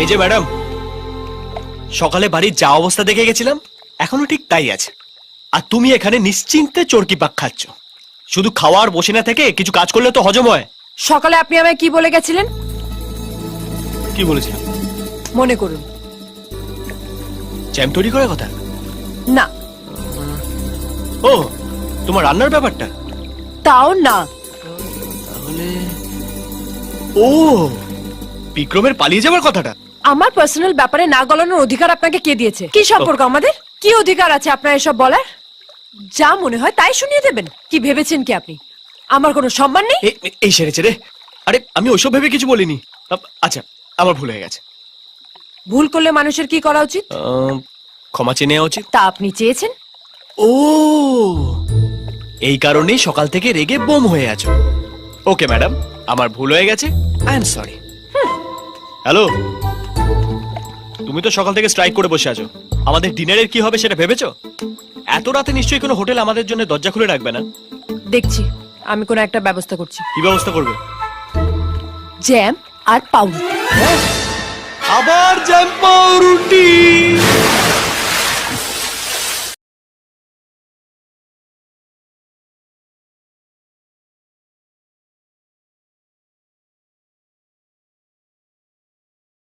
এই যে ম্যাডাম, সকালে বাড়ির যা অবস্থা দেখে গেছিলাম এখনো ঠিক তাই আছে। আর তুমি এখানে নিশ্চিন্তে চরকি পাক খাচ্ছ। শুধু খাওয়ার বসে না থেকে কিছু কাজ করলে তো হজম হয়। সকালে আপনি আমায় কি বলে গেছিলেন কি বলেছিলাম? মনে করুন। জ্যাম তৈরি করার কথা? না। ও, তোমার রান্নার ব্যাপারটা? তাও না। তাহলে ও, বিক্রমের পালিয়ে যাওয়ার কথাটা? আমার পার্সোনাল ব্যাপারে না গলানোর অধিকার আপনাকে কে দিয়েছে? কি সম্পর্ক আমাদের? কি অধিকার আছে আপনার এসব বলার? যা মনে হয় তাই শুনিয়ে দেবেন? কি ভেবেছেন কি আপনি আমার কোনো সম্মান নেই? এই সেরেছে রে। আরে আমি ওইসব ভেবে কিছু বলিনি। আচ্ছা, আমার ভুল হয়ে গেছে। ভুল করলে মানুষের কি করা উচিত? ক্ষমা চেয়ে নেওয়া উচিত। তা আপনি চেয়েছেন? ও, এই কারণেই সকাল থেকে রেগে বোম হয়ে আছো। ওকে ম্যাডাম, আমার ভুল হয়ে গেছে, আই এম সরি। হ্যালো, তুমি তো সকাল থেকে স্ট্রাইক করে বসে আছো। আমাদের ডিনারের কি হবে সেটা ভেবেছো? এত রাতে নিশ্চয়ই কোনো হোটেল আমাদের জন্য দরজা খুলে রাখবে না। দেখছি আমি কোনো একটা ব্যবস্থা করছি। কি ব্যবস্থা করবে? জ্যাম আর পাউরুটি। আবার জ্যাম পাউরুটি?